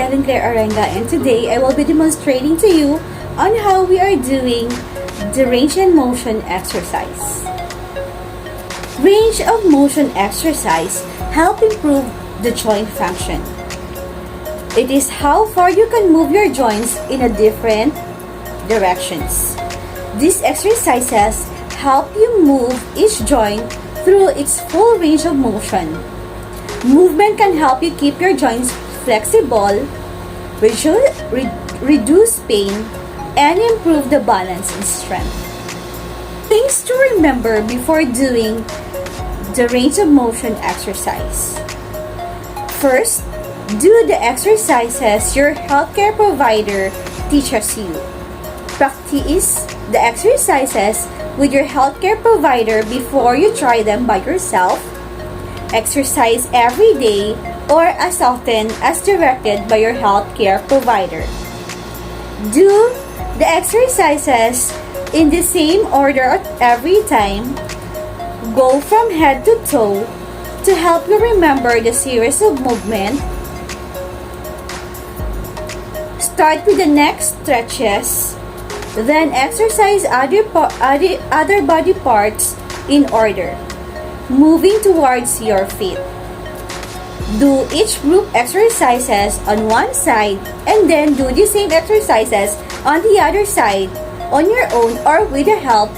Ellen Claire Arenga, and today I will be demonstrating to you on how we are doing the range and motion exercise. Range of motion exercise help improve the joint function. It is how far you can move your joints in a different directions. These exercises help you move each joint through its full range of motion. Movement can help you keep your joints flexible, reduce pain, and improve the balance and strength. Things to remember before doing the range of motion exercise. First, do the exercises your healthcare provider teaches you. Practice the exercises with your healthcare provider before you try them by yourself. Exercise every day or as often as directed by your healthcare provider. Do the exercises in the same order every time. Go from head to toe to help you remember the series of movement. Start with the neck stretches, then exercise other body parts in order, moving towards your feet. Do each group exercises on one side and then do the same exercises on the other side on your own or with the help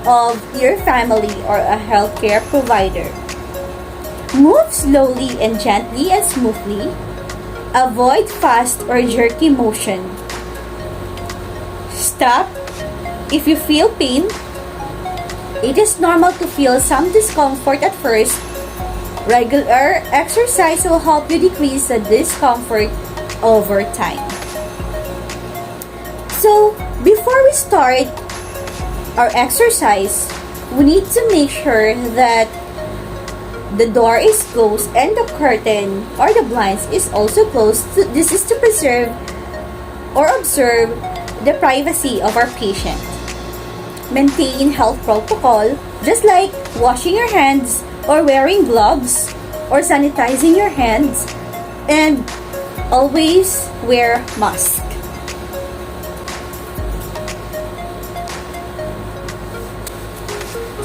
of your family or a healthcare provider. Move slowly and gently and smoothly. Avoid fast or jerky motion. Stop if you feel pain. It is normal to feel some discomfort at first. Regular exercise will help you decrease the discomfort over time. So, before we start our exercise, we need to make sure that the door is closed and the curtain or the blinds is also closed. This is to preserve or observe the privacy of our patient. Maintain health protocol, just like washing your hands or wearing gloves or sanitizing your hands, and always wear mask.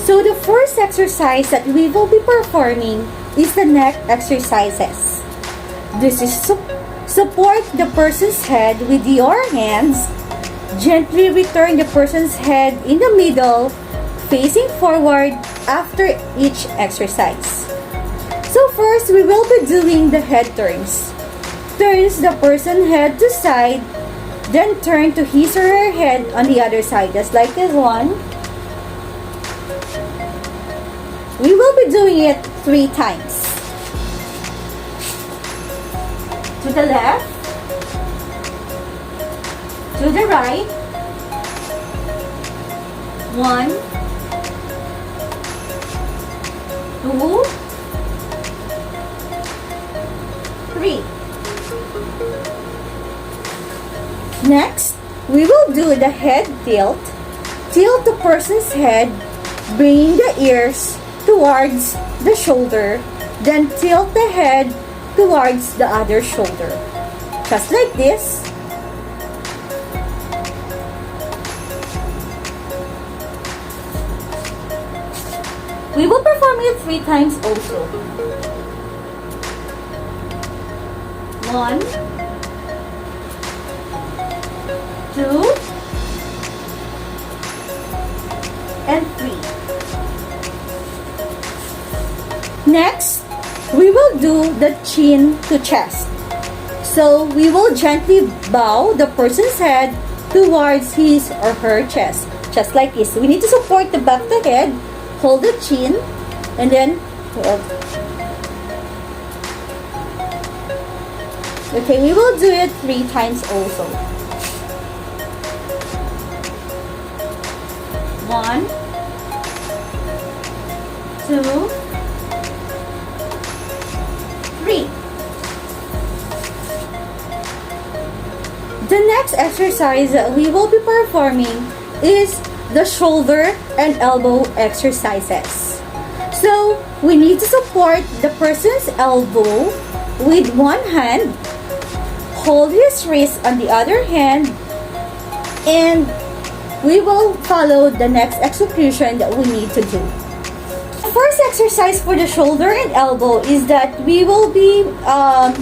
So the first exercise that we will be performing is the neck exercises. This is support the person's head with your hands. Gently return the person's head in the middle, facing forward after each exercise. So first, we will be doing the head turns. Turns the person's head to side, then turn to his or her head on the other side, just like this one. We will be doing it 3 times. To the left, to the right, 1, 2, 3. Next, we will do the head tilt. Tilt the person's head, bringing the ears towards the shoulder, then tilt the head towards the other shoulder. Just like this. We will perform it 3 times also. 1, 2, and 3. Next, we will do the chin to chest. So, we will gently bow the person's head towards his or her chest. Just like this. We need to support the back of the head, hold the chin, and then hold. Okay, we will do it 3 times also. 1, 2, 3. The next exercise that we will be performing is the shoulder and elbow exercises. So, we need to support the person's elbow with one hand, hold his wrist on the other hand, and we will follow the next execution that we need to do. The first exercise for the shoulder and elbow is that we will be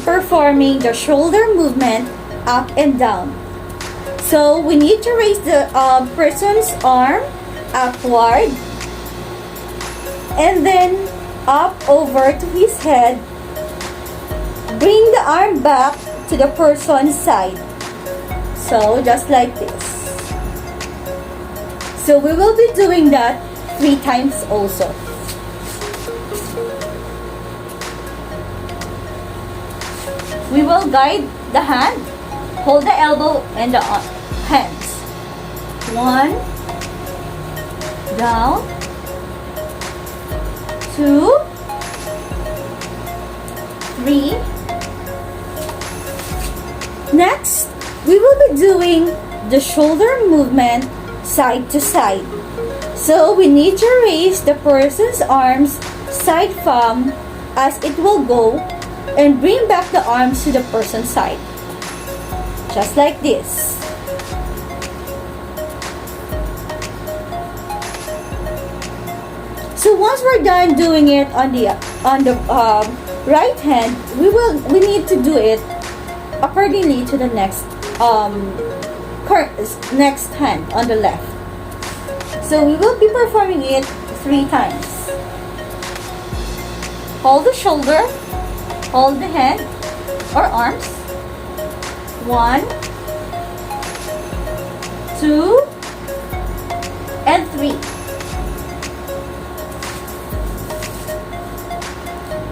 performing the shoulder movement up and down. So we need to raise the person's arm upward and then up over to his head. Bring the arm back to the person's side. So just like this. So we will be doing that 3 times also. We will guide the hand, hold the elbow and the hands. 1, down, 2, 3. Next, we will be doing the shoulder movement side to side. So we need to raise the person's arms side from as it will go and bring back the arms to the person's side. Just like this. So once we're done doing it on the right hand, we need to do it accordingly to the next hand on the left. So we will be performing it 3 times. Hold the shoulder, hold the hand or arms. 1, 2, and 3.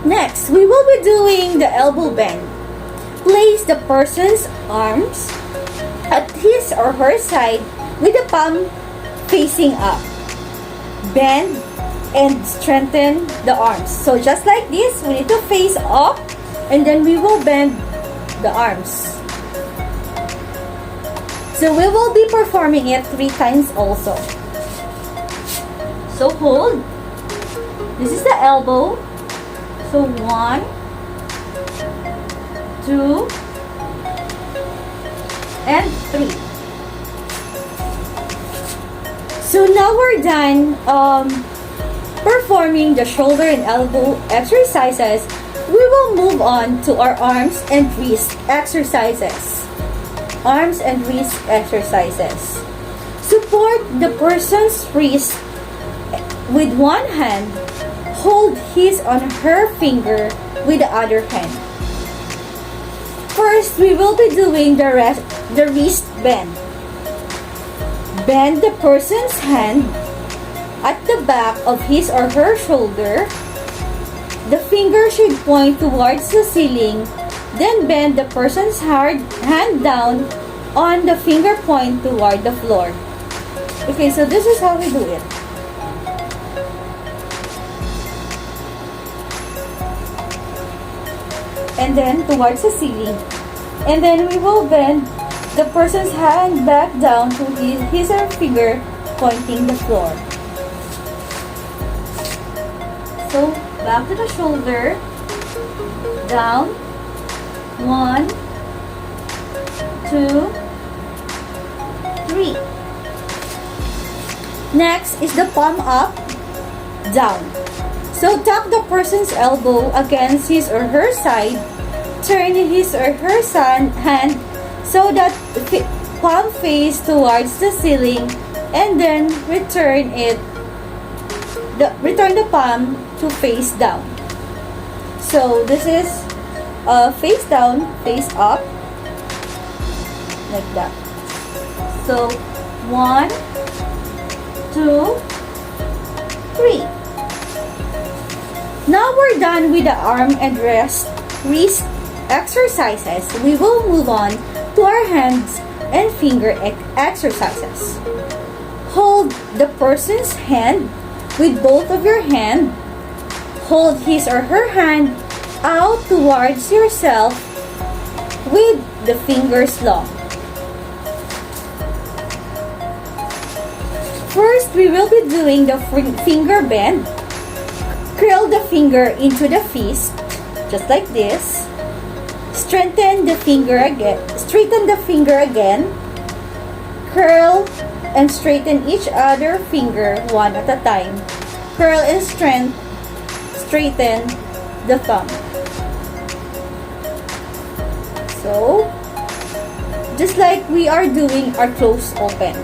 Next, we will be doing the elbow bend. Place the person's arms at his or her side with the palm facing up. Bend and strengthen the arms. So just like this, we need to face up and then we will bend the arms. So we will be performing it 3 times also. So hold. This is the elbow. So 1, 2, and 3. So now we're done performing the shoulder and elbow exercises. We will move on to our arms and wrist exercises. Arms and wrist exercises. Support the person's wrist with one hand. Hold his or her finger with the other hand. First, we will be doing the wrist bend. Bend the person's hand at the back of his or her shoulder. The finger should point towards the ceiling. Then bend the person's hand down on the finger point toward the floor. Okay, so this is how we do it. And then towards the ceiling. And then we will bend the person's hand back down to his or her finger pointing the floor. So back to the shoulder, down, 1, 2, 3. Next is the palm up, down. So tuck the person's elbow against his or her side. Turn his or her hand so that the palm face towards the ceiling, and then return the palm to face down. So this is face down, face up, like that. So 1, 2, 3. Now we're done with the arm and wrist exercises. We will move on to our hands and finger exercises. Hold the person's hand with both of your hands. Hold his or her hand out towards yourself with the fingers long. First, we will be doing the finger bend. Curl the finger into the fist, just like this. Straighten the finger again, curl and straighten each other finger one at a time. Curl and straighten the thumb. So, just like we are doing our close open.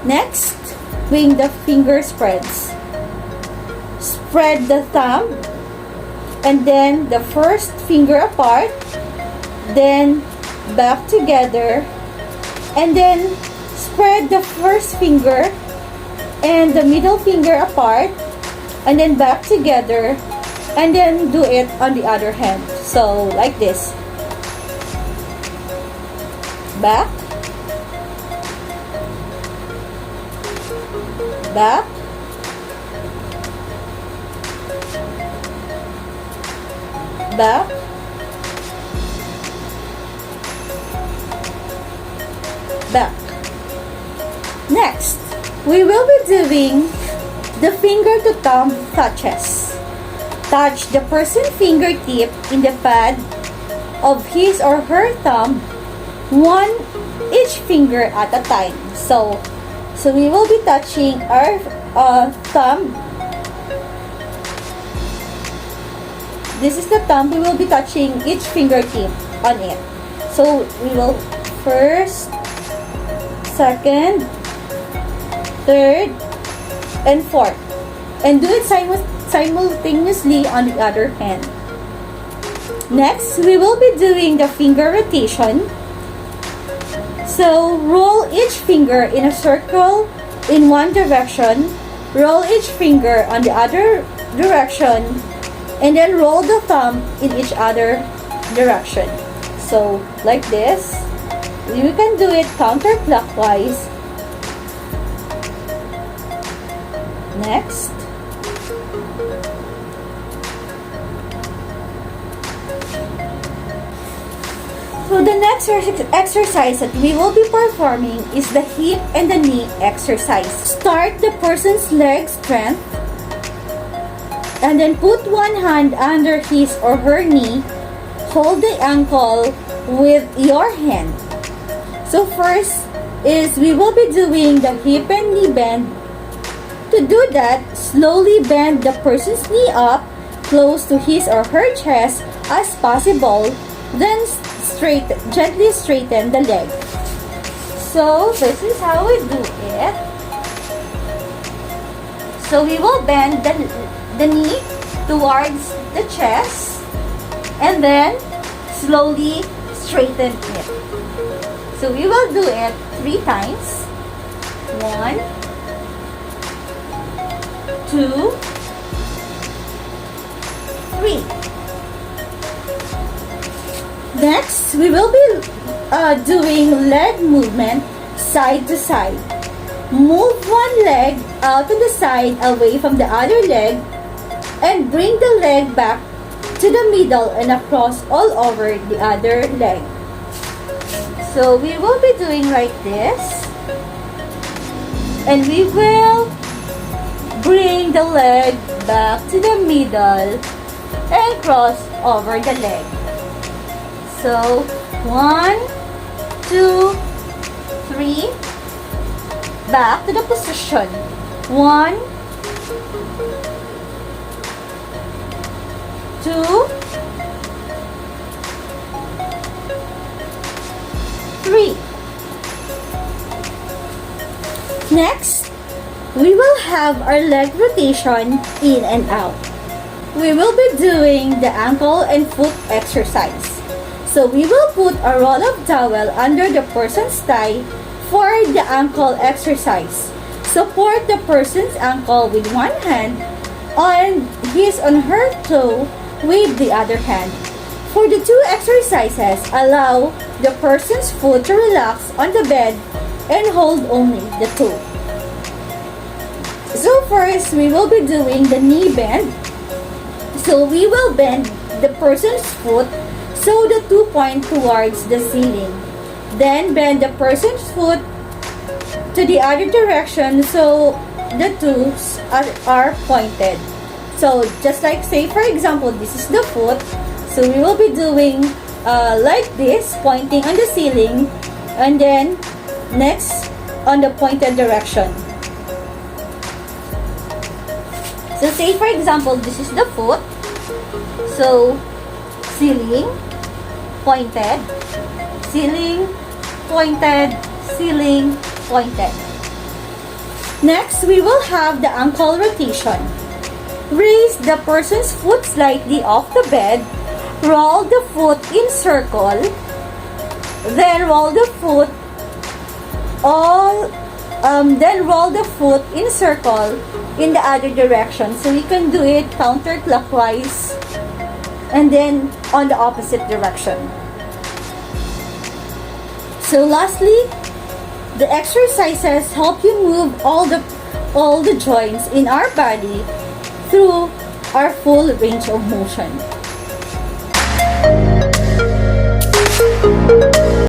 Next, wing the finger spreads. Spread the thumb and then the first finger apart, then back together, and then spread the first finger and the middle finger apart, and then back together, and then do it on the other hand. So, like this. Back, back, back, back. Next, we will be doing the finger to thumb touches. Touch the person's fingertip in the pad of his or her thumb, one each finger at a time. So we will be touching our thumb. This is the thumb. We will be touching each fingertip on it. So we will first, second, third, and fourth. And do it simultaneously on the other hand. Next, we will be doing the finger rotation. So, roll each finger in a circle in one direction, roll each finger on the other direction, and then roll the thumb in each other direction. So, like this. You can do it counterclockwise. Next. So the next exercise that we will be performing is the hip and the knee exercise. Start the person's leg strength and then put one hand under his or her knee. Hold the ankle with your hand. So first is we will be doing the hip and knee bend. To do that, slowly bend the person's knee up close to his or her chest as possible. Then gently straighten the leg. So this is how we do it. So we will bend the knee towards the chest and then slowly straighten it. So we will do it 3 times. 1, 2, 3. Next, we will be doing leg movement side to side. Move one leg out to the side away from the other leg and bring the leg back to the middle and across all over the other leg. So we will be doing like this. And we will bring the leg back to the middle and cross over the leg. So, 1, 2, 3, back to the position. 1, 2, 3. Next, we will have our leg rotation in and out. We will be doing the ankle and foot exercise. So we will put a roll of towel under the person's thigh for the ankle exercise. Support the person's ankle with one hand and his on her toe with the other hand. For the 2 exercises, allow the person's foot to relax on the bed and hold only the toe. So first, we will be doing the knee bend. So we will bend the person's foot so the 2 point towards the ceiling. Then bend the person's foot to the other direction so the toes are pointed. So just like say for example, this is the foot. So we will be doing like this, pointing on the ceiling, and then next on the pointed direction. So say for example, this is the foot. So ceiling, pointed, ceiling, pointed, ceiling, pointed. Next, we will have the ankle rotation. Raise the person's foot slightly off the bed. Roll the foot in circle. Then roll the foot in circle in the other direction. So we can do it counterclockwise and then on the opposite direction. So lastly, the exercises help you move all the joints in our body through our full range of motion.